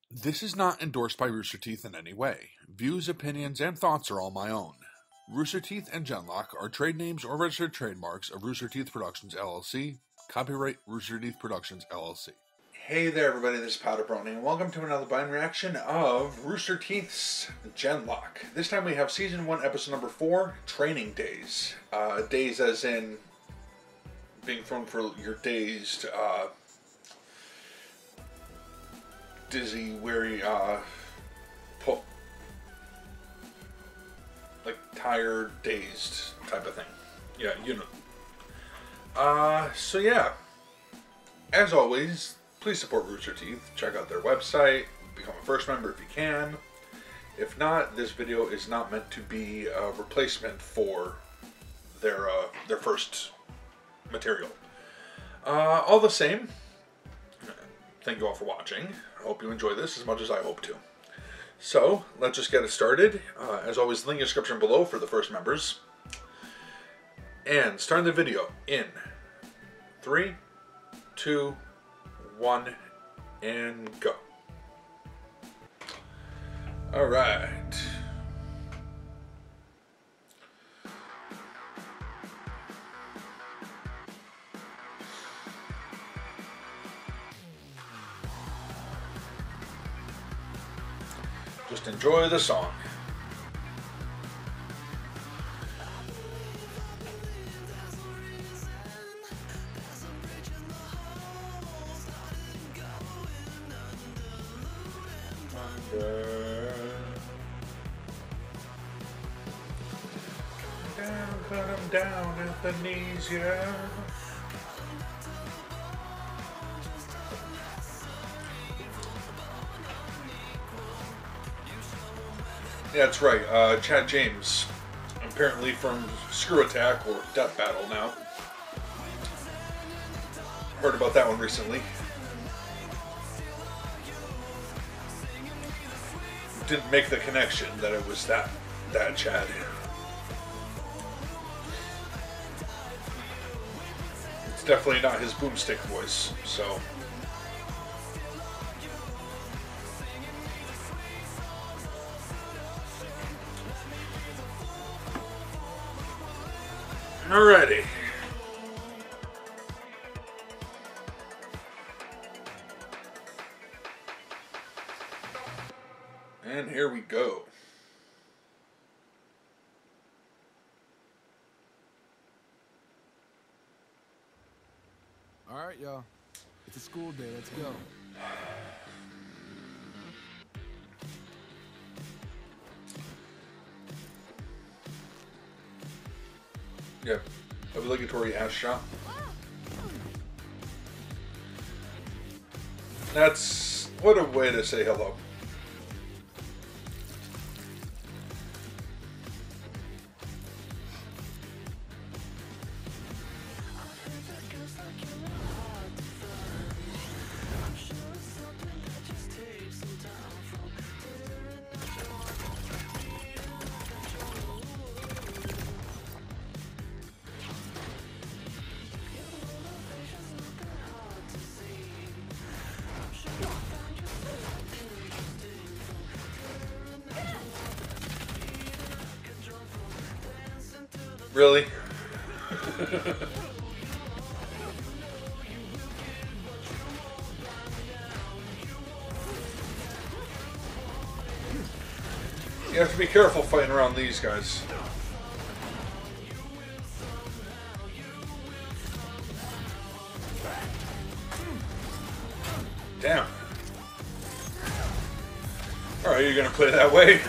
This is not endorsed by Rooster Teeth in any way. Views, opinions, and thoughts are all my own. Rooster Teeth and Genlock are trade names or registered trademarks of Rooster Teeth Productions, LLC. Copyright Rooster Teeth Productions, LLC. Hey there, everybody, this is PotterBrony, and welcome to another blind reaction of Rooster Teeth's Genlock. This time we have Season 1, Episode number 4, Training Daze. Daze as in being thrown for your dazed, dizzy, weary, like tired, dazed type of thing. Yeah, you know. So yeah, as always, please support Rooster Teeth. Check out their website, become a first member if you can. If not, this video is not meant to be a replacement for their first material. All the same, thank you all for watching. I hope you enjoy this as much as I hope to. So, let's just get it started. As always, link in the description below for the first members. And starting the video in 3, 2, 1, and go. Alright. Just enjoy the song. Down, cut him down at the knees, yeah. Yeah, that's right. Chad James, apparently from Screw Attack or Death Battle now. Heard about that one recently. Didn't make the connection that it was that Chad. It's definitely not his boomstick voice, so. Alrighty. And here we go. Alright, y'all. It's a school day. Let's go. Yeah, obligatory ass shot. That's what a way to say hello. Really? You have to be careful fighting around these guys. Damn. Alright, you're gonna play that way?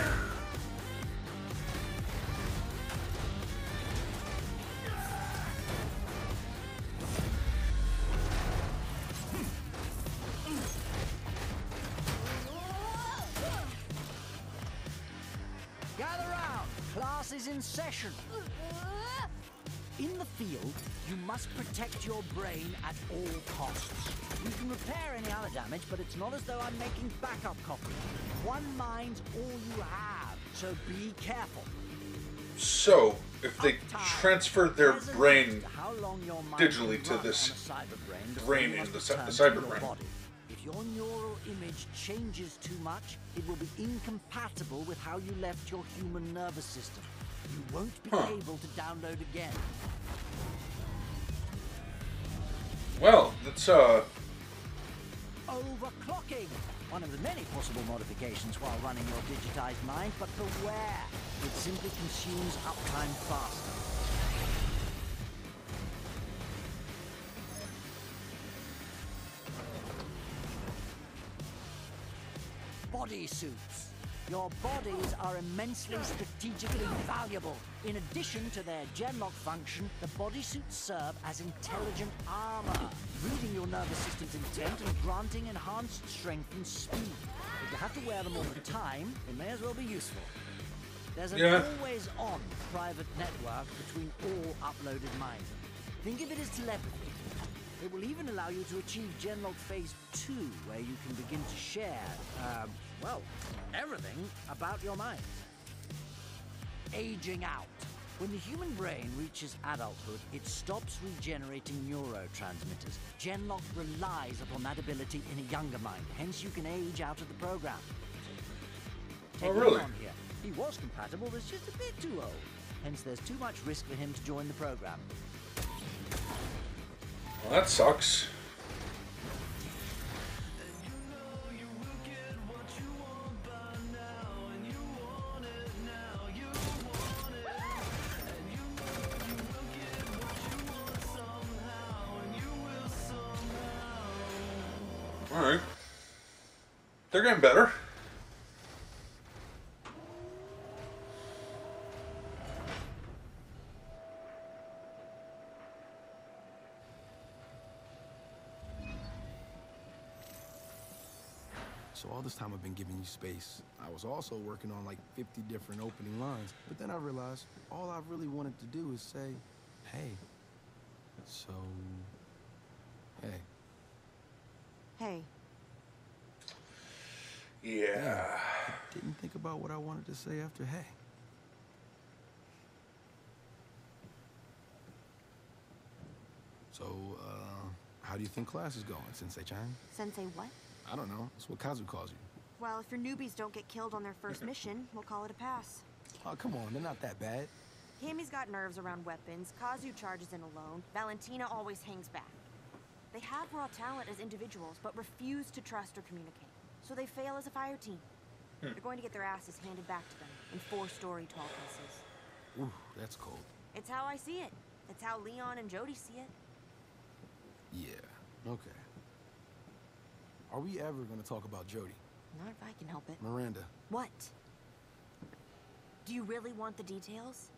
Gather round. Class is in session. In the field, you must protect your brain at all costs. You can repair any other damage, but it's not as though I'm making backup copies. One mind's all you have, so be careful. So, if they transfer their brain digitally to this brain in the cyber brain, If If your neural image changes too much, it will be incompatible with how you left your human nervous system. You won't be able to download again. Well, that's Overclocking! One of the many possible modifications while running your digitized mind, but beware! It simply consumes uptime faster. Bodysuits. Your bodies are immensely strategically valuable. In addition to their genlock function, the bodysuits serve as intelligent armor, reading your nervous system's intent and granting enhanced strength and speed. If you have to wear them all the time, it may as well be useful. There's an always-on private network between all uploaded minds. Think of it as telepathy. It will even allow you to achieve Genlock Phase 2, where you can begin to share, well, everything about your mind. Aging out. When the human brain reaches adulthood, it stops regenerating neurotransmitters. Genlock relies upon that ability in a younger mind, hence you can age out of the program. Take really? on here. He was compatible, but just a bit too old. Hence there's too much risk for him to join the program. Well, that sucks. Alright. They're getting better. So all this time I've been giving you space. I was also working on like 50 different opening lines. But then I realized all I really wanted to do is say, hey. So, hey. Hey. Yeah. I didn't think about what I wanted to say after hey. So, how do you think class is going, Sensei-chan? Sensei what? I don't know. That's what Kazu calls you. Well, if your newbies don't get killed on their first mission, we'll call it a pass. Oh, come on. They're not that bad. Hammy's got nerves around weapons, Kazu charges in alone, Valentina always hangs back. They have raw talent as individuals, but refuse to trust or communicate. So they fail as a fire team. They're going to get their asses handed back to them in 4-story tall pieces. Ooh, that's cold. It's how I see it. It's how Leon and Jody see it. Yeah, okay. Are we ever going to talk about Jody? Not if I can help it. Miranda. What? Do you really want the details?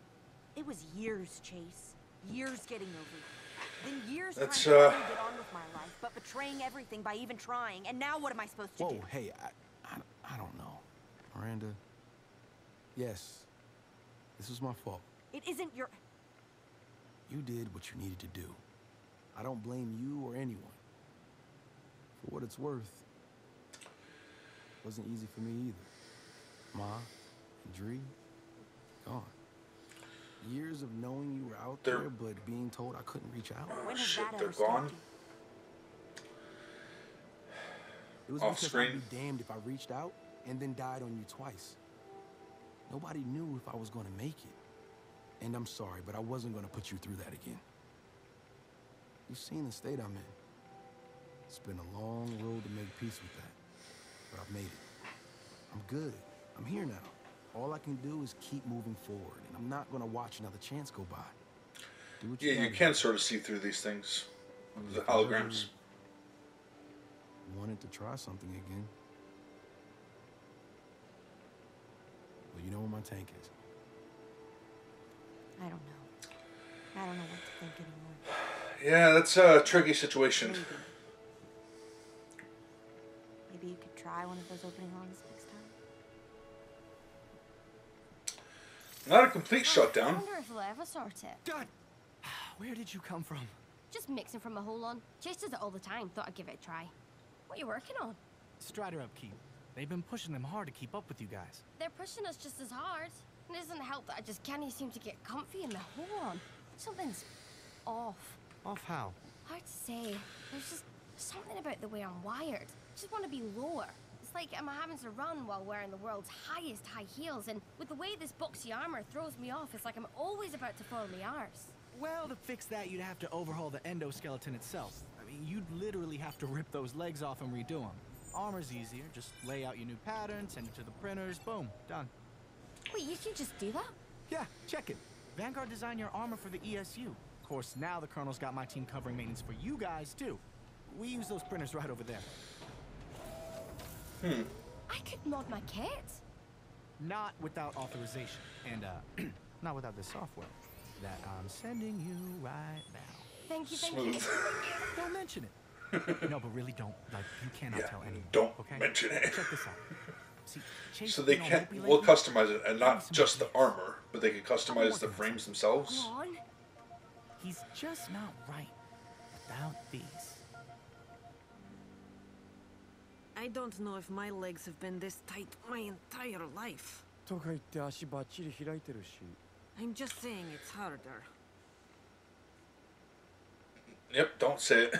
It was years, Chase. Years getting over it. Then years trying to get on with my life, but betraying everything by even trying. And now what am I supposed to do? Whoa, hey, I don't know. Miranda, yes, this was my fault. It isn't your... You did what you needed to do. I don't blame you or anyone. For what it's worth, it wasn't easy for me either. Ma and Dree, gone. Years of knowing you were out there, but being told I couldn't reach out. When Oh has shit, that they're ever stopped gone? you? It was Off because screen. I'd be damned if I reached out and then died on you twice. Nobody knew if I was going to make it. And I'm sorry, but I wasn't going to put you through that again. You've seen the state I'm in. It's been a long road to make peace with that. But I've made it. I'm good. I'm here now. All I can do is keep moving forward, and I'm not going to watch another chance go by. Do what you Yeah, you gotta can do. sort of see through these things. The holograms. Wanted to try something again. Well, you know where my tank is. I don't know. I don't know what to think anymore. Yeah, that's a tricky situation. Maybe you could try one of those opening lines next time. Not a complete I shutdown. wonder if we'll ever sort it. God, where did you come from? Just mixing from a hole on. Chase does it all the time. Thought I'd give it a try. What are you working on? Strider upkeep. They've been pushing them hard to keep up with you guys. They're pushing us just as hard. It doesn't help that I just can't seem to get comfy in the hole on. Something's off. Off how? Hard to say. There's just something about the way I'm wired. Just want to be lower. It's like I'm having to run while wearing the world's highest high heels, and with the way this boxy armor throws me off, it's like I'm always about to fall on the arse. Well, to fix that, you'd have to overhaul the endoskeleton itself. I mean, you'd literally have to rip those legs off and redo them. Armor's easier. Just lay out your new pattern, send it to the printers, boom, done. Wait, you can just do that? Yeah, check it. Vanguard designed your armor for the ESU. Of course, now the Colonel's got my team covering maintenance for you guys, too. We use those printers right over there. I could mod my kit. Not without authorization. And, not without the software that I'm sending you right now. Thank you, Smooth. Don't mention it. No, but really don't. Like, you cannot tell anyone. Don't okay? mention it. Check this out. See, Chase, So they you know, can won't be will late. customize it, and not just the armor, but they can customize the frames themselves. Come on. He's just not right without these. I don't know if my legs have been this tight my entire life. とか言って足バッチリ開いてるし。 I'm just saying it's harder. Yep, don't say it.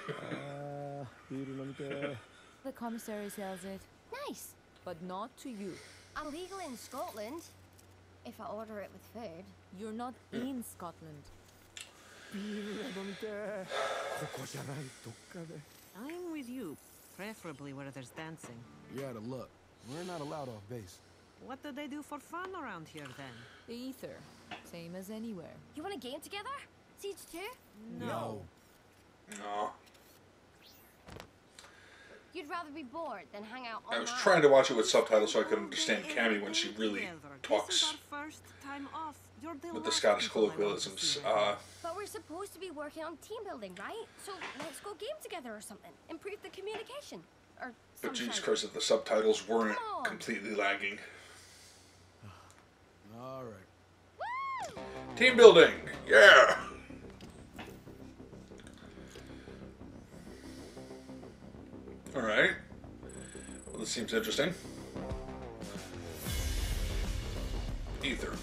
ああ、ビール飲みてー。 The commissary sells it, Nice. but not to you. I'm legal in Scotland. If I order it with food. You're not in Scotland. ビールが飲みてー。ここじゃない、どっかで。 I'm with you, preferably where there's dancing. You out of luck. We're not allowed off base. What do they do for fun around here then? The ether, same as anywhere. You want a game together? Siege 2? No. No. You'd rather be bored than hang out I all was night. trying to watch it with subtitles so I could understand Cammy when she really Together. talks This is our first time off. You're the with the last Scottish people I want to colloquialisms. see. But we're supposed to be working on team building, right? So let's go game together or something. Improve the communication. Or But Jesus something. Christ, if the subtitles weren't Come on. completely lagging. All right. Woo! Team building! Yeah! Alright. Well, this seems interesting. Ether.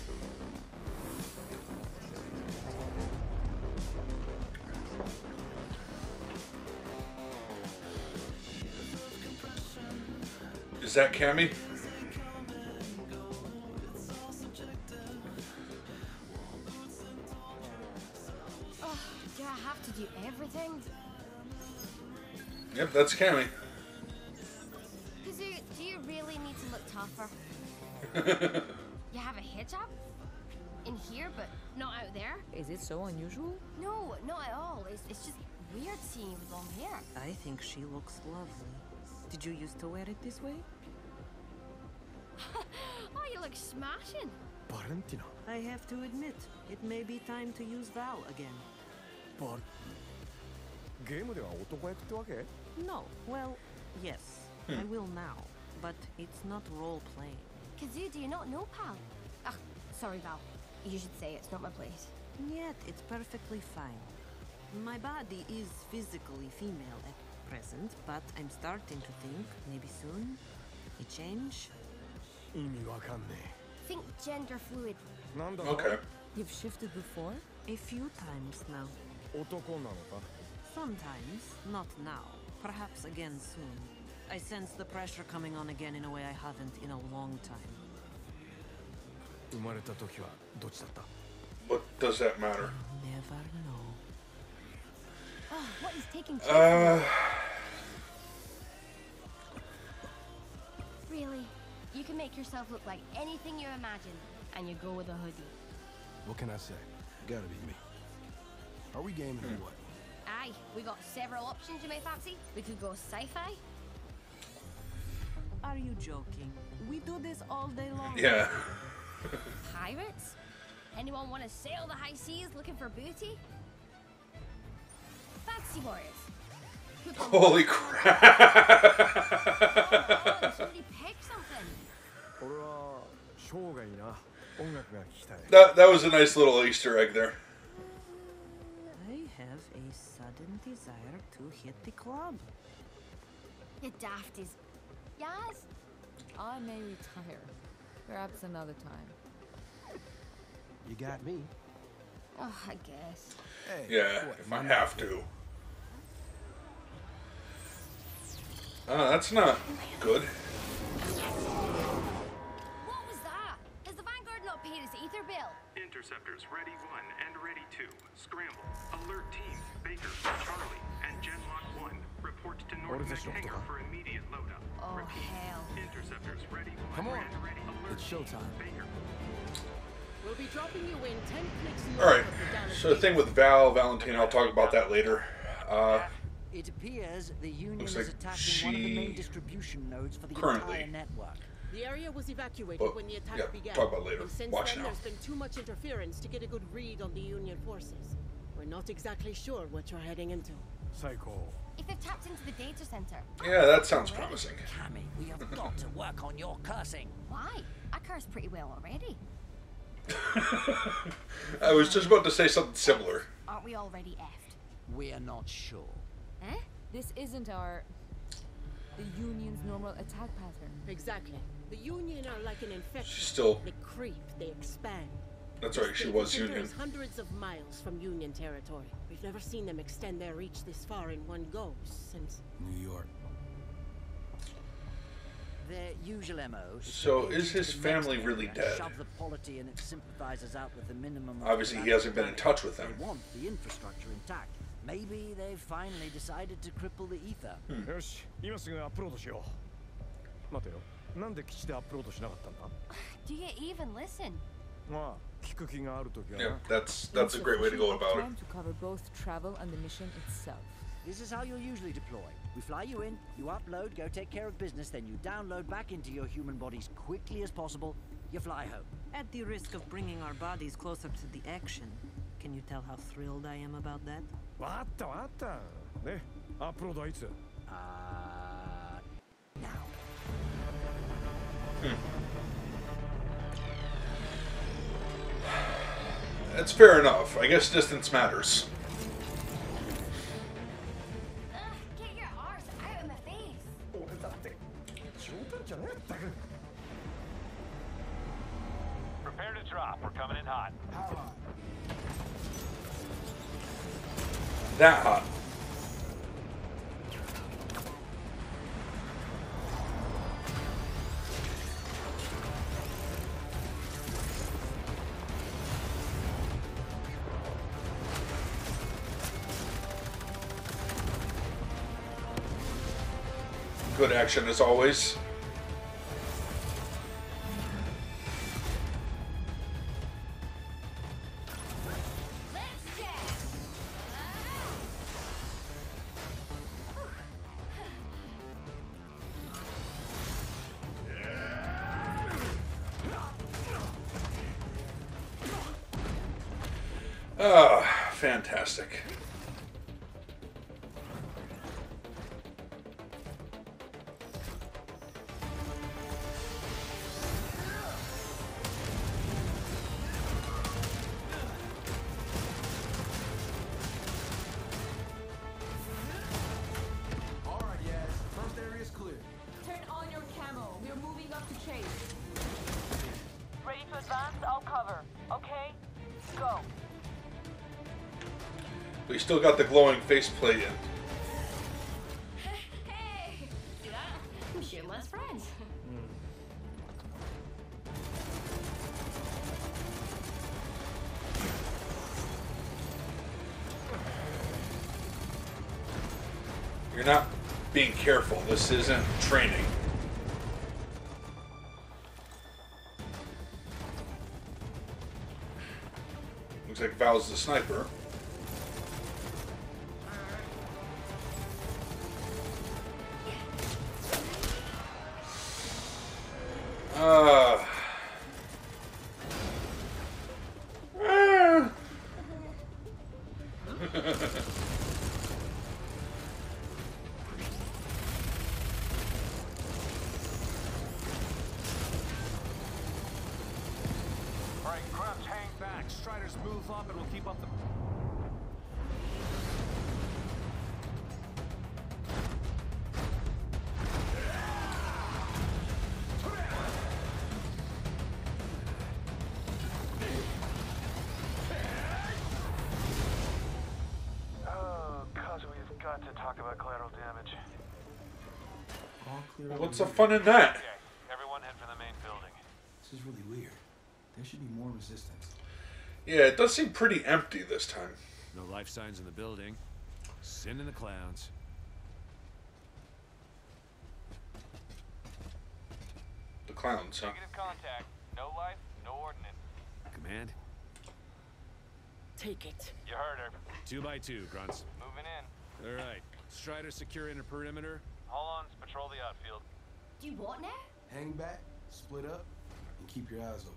Is that Cammy? Oh, do I have to do everything? Yep, that's Cammy. Kazoo, do you really need to look tougher? You have a hijab? In here, but not out there? Is it so unusual? No, not at all. It's just weird seeing you with long hair. I think she looks lovely. Did you used to wear it this way? Oh, you look smashing. バレンティナ。 I have to admit, it may be time to use Val again. バゲームでは男役ってわけ？ No, well, yes, I will now, but it's not role-playing. Kazoo, do you not know, pal? Ah, sorry, Val. You should say it's not my place. Yet, it's perfectly fine. My body is physically female at present, but I'm starting to think maybe soon a change. 意味わかんね Think gender fluid. え。なんだ Okay. You've shifted before? A few times now. 男なのか？ Sometimes, not now. Perhaps again soon. I sense the pressure coming on again in a way I haven't in a long time. 生まれた時はどっちだった？ What does that matter? Never know. Oh, what is taking place? Really? You can make yourself look like anything you imagine, and you go with a hoodie. What can I say? Gotta be me. Are we gaming or what? Aye, we got several options you may fancy. We could go sci-fi. Are you joking? We do this all day long. Yeah. Pirates? Anyone want to sail the high seas looking for booty? Fantasy warriors. Put on Holy one crap. on, somebody pick something. 俺は生涯な音楽が聴きたい。 That was a nice little Easter egg there. I have a sudden desire to hit the club. The dafties. Yes? I may retire. Perhaps another time. You got me. Oh, I guess. Hey. Yeah, what if I have to. That's not good. What was that? Has the Vanguard not paid his ether bill? Interceptors ready 1 and ready 2. Scramble. Alert team. Baker, Charlie, and Genlock 1. Report to Northwest Hangar for immediate loadup. Oh, Repeat. hell. Interceptors ready 1 Come on. and ready. Alert It's showtime. Baker. We'll be dropping you in 10 clicks Alright, so the thing with Valentina, I'll talk about that later. It appears the Union Looks is like attacking one of the main she distribution nodes for the currently- entire network. The area was evacuated But, when the attack yeah, began. talk about it later. And since Watch then, now. there's been too much interference to get a good read on the Union forces. We're not exactly sure what you're heading into. Psycho. If they've tapped into the data center. Yeah, that sounds promising. Cammy, we have got to work on your cursing. Why? I curse pretty well already. I was just about to say something similar. Aren't we already effed? We're not sure. Eh? This isn't the Union's normal attack pattern. Exactly. The Union are like an infection. She's still- They creep, they expand. That's right, she This was data center Union. is hundreds of miles from Union territory. We've never seen them extend their reach this far in one go since... New York. Their usual MO is So to is get his into the next family area really and dead? Shove the polity and its sympathizers out with the minimum of Obviously, he hasn't been in touch with them. They want the infrastructure intact. Maybe they've finally decided to cripple the ether. よし、今すぐアップロードしよう。待てよ。なんで基地でアップロードしなかったんだ？ Do you even listen? まあ、聞く気があるときは Yeah, な。 that's a great way to go about it. Time to cover both travel and the mission itself. This is how you'll usually deploy. We fly you in, you upload, go take care of business, then you download back into your human bodies quickly as possible. You fly home. At the risk of bringing our bodies closer to the action, can you tell how thrilled I am about that? わかったわかった。ね、アップロードはいつ？ Now. That's fair enough. I guess distance matters. Get your arse out of my face. 俺だって冗談じゃねえったく。 Prepare to drop. We're coming in hot. That hot. Good action as always. Let's get. Ah, fantastic. All right, yeah. First area is clear. Turn on your camo. We're moving up to chase. Ready to advance? I'll cover. Okay? Go. We still got the glowing faceplate in. Hey! See that? I'm shooting less friends. You're not being careful. This isn't training. Looks like Val's the sniper. Ah. Alright, Grubs, hang back. Striders move up and we'll keep up the... Oh, cuz we've got to talk about collateral damage. clear out. What's the fun in that? Okay, everyone head for the main building. This is really weird. There should be more resistance. Yeah, it does seem pretty empty this time. No life signs in the building. Sin in the clouds. The clowns, huh? Negative contact. No life, no ordnance. Command? Take it. You heard her. 2 by 2, grunts. Moving in. All right. Strider secure inner perimeter. Hold on, patrol the outfield. Do you what now? Hang back, split up, and keep your eyes open.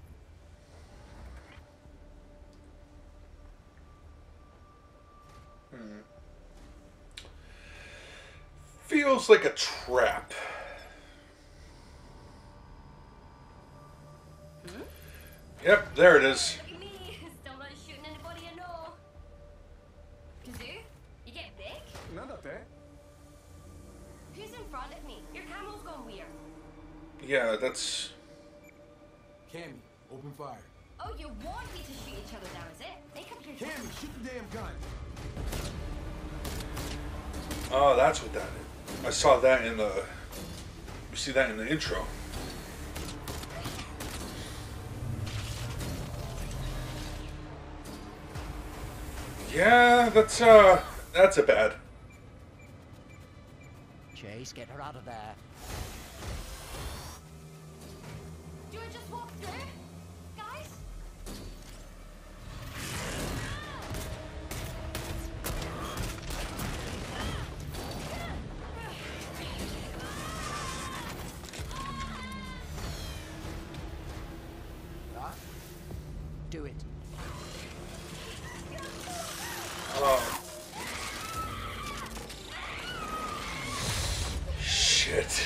Feels like a trap. Yep, there it is. Look at me. Still not shooting anybody I know. Kazoo, you get big? Who's in front of me? Your camel's gone weird. Yeah, that's... Cammy, open fire. Oh, you want me to shoot each other down, is it? Make up your... Cammy, shoot the damn gun. Oh, that's what that is. I saw that in the... You see that in the intro. Yeah, that's a bad. Chase, get her out of there. Do I just walk through? Guys? Do it. Oh. Shit.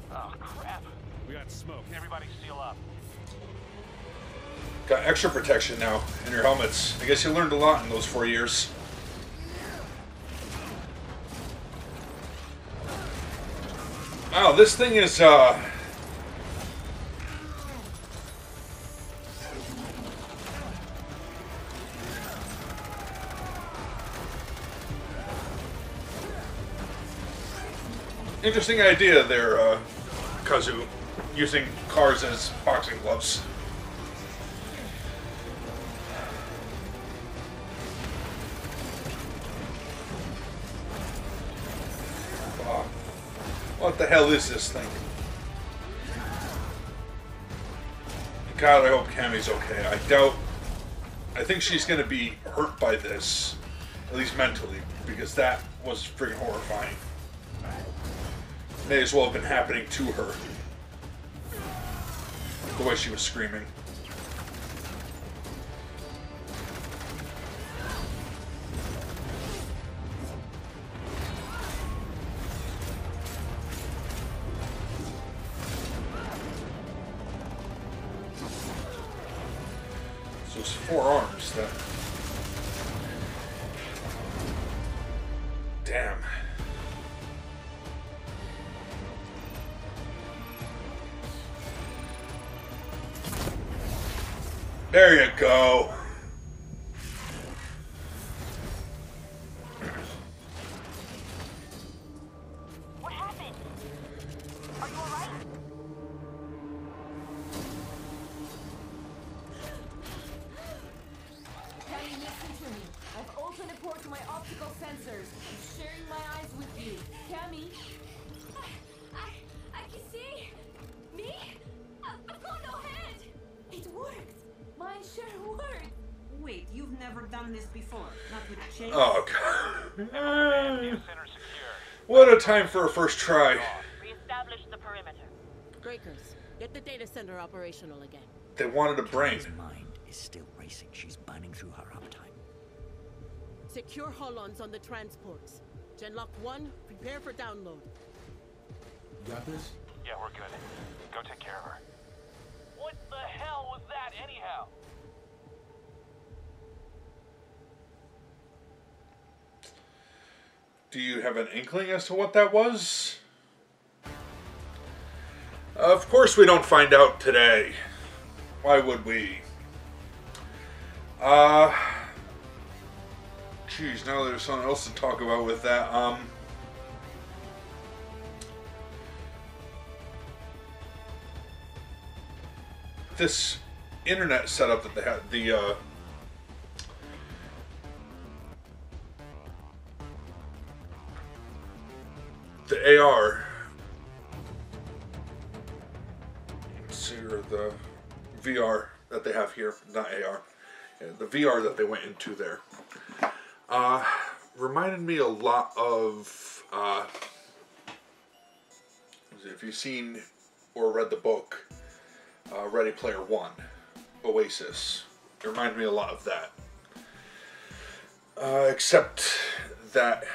Oh, crap. We got smoke. Everybody seal up. Got extra protection now in your helmets. I guess you learned a lot in those 4 years. Wow, this thing is, interesting idea there, Kazu, using cars as boxing gloves. Wow. What the hell is this thing? God, I hope Cammy's okay. I think she's gonna be hurt by this, at least mentally, because that was freaking horrifying. May as well have been happening to her. The way she was screaming. So it's 4 arms that... Damn. There you go. What happened? Are you alright? Cammy, listen to me. I've opened a port to my optical sensors. I'm sharing my eyes with you. Cammy? I can see. Me? I've got no head. It worked. Mine sure worked. Wait, you've never done this before? Not with Chase? Oh, God. What a time for a first try. Reestablish the perimeter. Breakers, get the data center operational again. They wanted a brain. His mind is still racing. She's burning through her uptime. Secure holons on the transports. Genlock 1, prepare for download. You got this? Yeah, we're good. Go take care of her. What the hell was that anyhow? Do you have an inkling as to what that was? Of course we don't find out today. Why would we? Geez, now there's something else to talk about with that. This internet setup that they had, the AR, let's see, or the VR that they have here, not AR, yeah, the VR that they went into there, reminded me a lot of, if you've seen or read the book, Ready Player One, Oasis. It reminded me a lot of that. Except that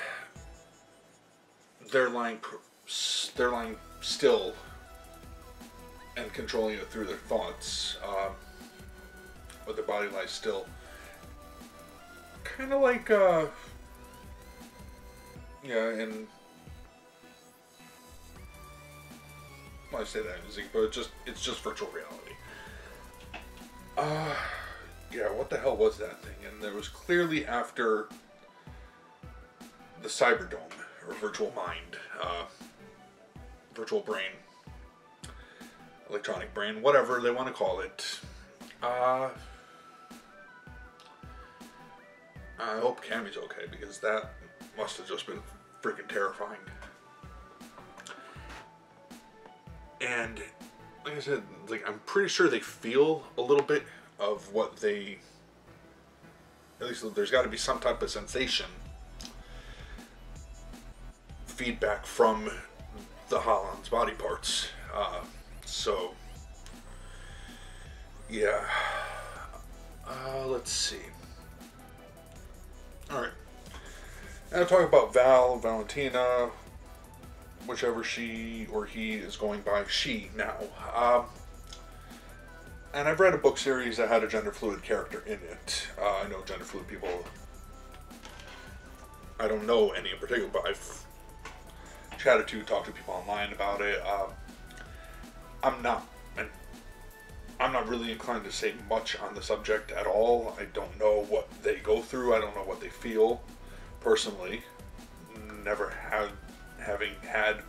they're lying still and controlling it through their thoughts. But their body lies still. Kind of like, yeah, and I say that in Zeke, but it's just virtual reality. Yeah, what the hell was that thing? And there was clearly after the Cyberdome, or Virtual Mind, Virtual Brain, Electronic Brain, whatever they want to call it. I hope Cammy's okay, because that must have just been freaking terrifying. And like I said, like, I'm pretty sure they feel a little bit of what they, at least there's got to be some type of sensation feedback from the Holland's body parts. So yeah, let's see. All right, and I'll talk about Valentina, whichever she or he is going by she now. And I've read a book series that had a gender fluid character in it. I know gender fluid people. I don't know any in particular, but I've talked to people online about it. I'm not really inclined to say much on the subject at all. I don't know what they go through. I don't know what they feel personally. Never having had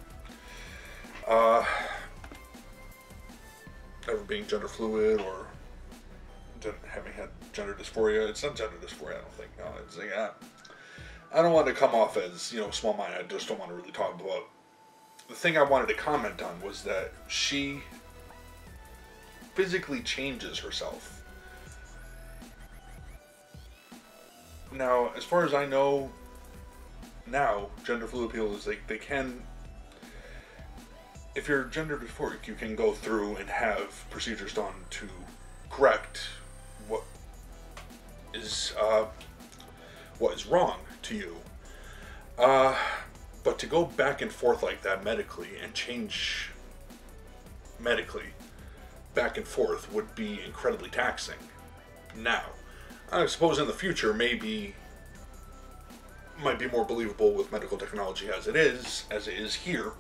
ever being gender fluid or having had gender dysphoria. It's not gender dysphoria, I don't think. No, it's like, I don't want to come off as, you know, small-minded. I just don't want to really talk about. The thing I wanted to comment on was that she physically changes herself. Now, as far as I know, now gender fluid people is like they can, if you're gender dysphoric, you can go through and have procedures done to correct what is wrong to you. But to go back and forth like that medically and change medically back and forth would be incredibly taxing. Now, I suppose in the future might be more believable with medical technology as it is here,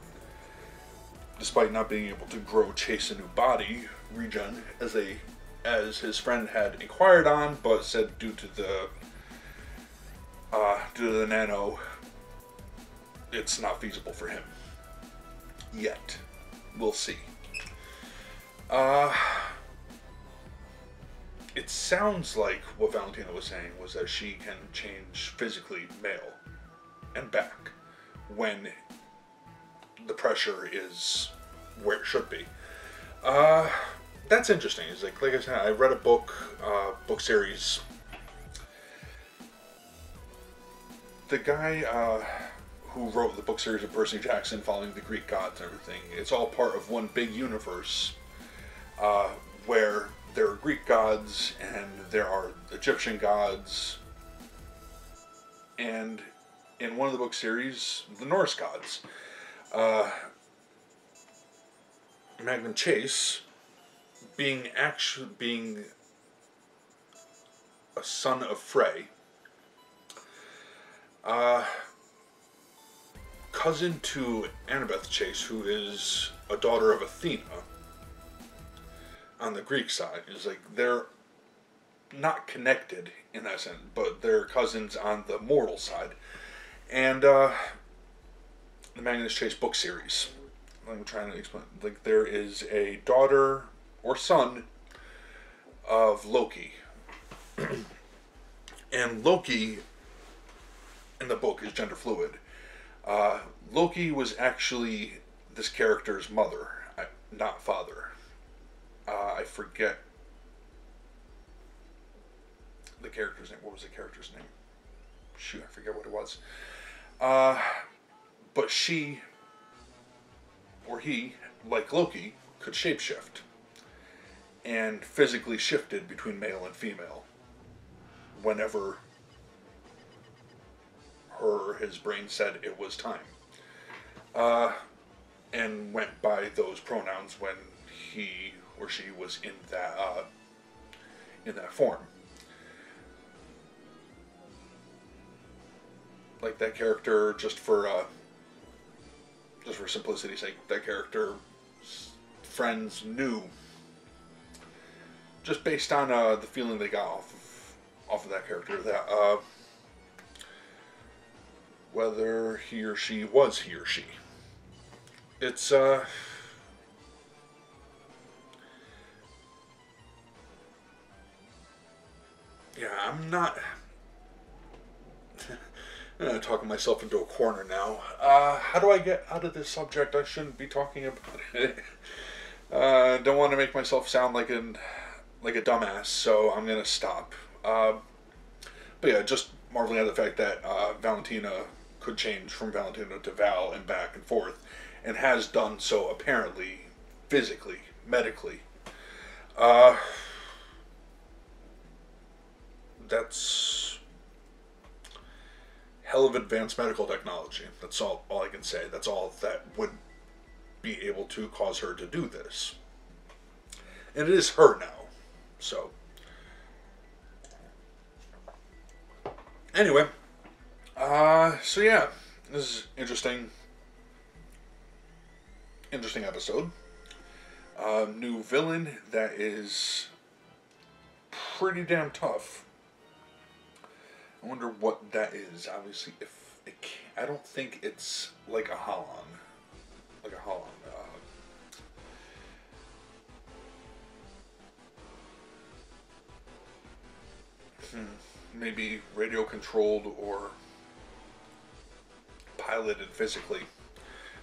despite not being able to chase a new body, regen, as his friend had inquired on, but said due to the nano, it's not feasible for him yet. We'll see. It sounds like what Valentina was saying was that she can change physically male and back when the pressure is where it should be. That's interesting. It's like I said, I read a book series. The guy who wrote the book series of Percy Jackson following the Greek gods and everything, it's all part of one big universe where there are Greek gods and there are Egyptian gods, and in one of the book series, the Norse gods. Magnum Chase being a son of Frey, cousin to Annabeth Chase, who is a daughter of Athena on the Greek side. Is like they're not connected in that sense, but they're cousins on the mortal side. And the Magnus Chase book series. I'm trying to explain. Like, there is a daughter or son of Loki. And Loki in the book is gender fluid. Loki was actually this character's mother, not father. I forget the character's name. What was the character's name? Shoot, I forget what it was. But she, or he, like Loki, could shapeshift. And physically shifted between male and female. Whenever his brain said it was time. And went by those pronouns when he or she was in that form. Like that character, just for simplicity's sake, that character's friends knew, just based on the feeling they got off of that character, that whether he or she was he or she. It's yeah, I'm not talking myself into a corner now. How do I get out of this subject? I shouldn't be talking about it. Don't want to make myself sound like a dumbass, so I'm gonna stop. But yeah, just marveling at the fact that Valentina could change from Valentina to Val and back and forth, and has done so apparently, physically, medically. That's hell of advanced medical technology. That's all I can say. That's all that would be able to cause her to do this. And it is her now. So anyway, so yeah, this is interesting episode. New villain that is pretty damn tough. I wonder what that is. Obviously, if it I don't think it's like a Holon. Like a Holon. Maybe radio controlled or piloted physically,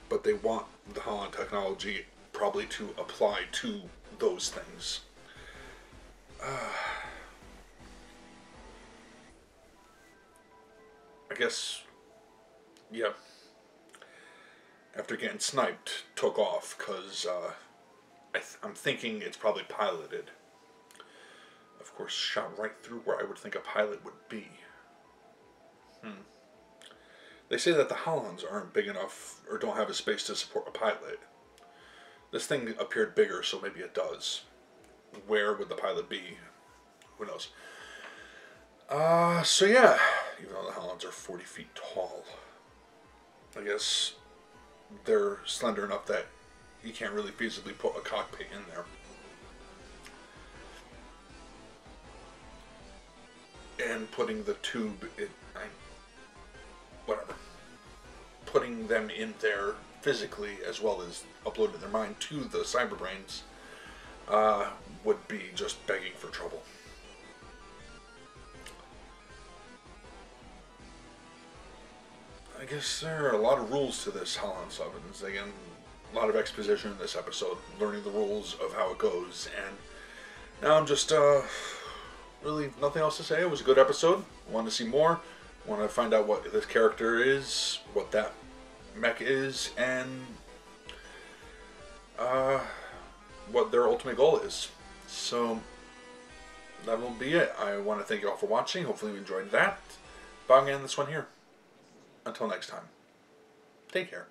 but they want the Holon technology probably to apply to those things. I guess, yeah, after getting sniped, took off, because I'm thinking it's probably piloted. Of course, shot right through where I would think a pilot would be. They say that the Holons aren't big enough, or don't have a space to support a pilot. This thing appeared bigger, so maybe it does. Where would the pilot be? Who knows? So yeah, even though the Holons are 40 feet tall, I guess they're slender enough that you can't really feasibly put a cockpit in there. And putting the tube in, whatever. Putting them in there physically, as well as uploading their mind to the cyberbrains, would be just begging for trouble. I guess there are a lot of rules to this Holon Summons. Again, a lot of exposition in this episode, learning the rules of how it goes, and now I'm just, really nothing else to say. It was a good episode. Want to see more. Want to find out what this character is, what that mech is, and what their ultimate goal is. So that will be it. I want to thank you all for watching. Hopefully you enjoyed that. Bye again, this one here. Until next time. Take care.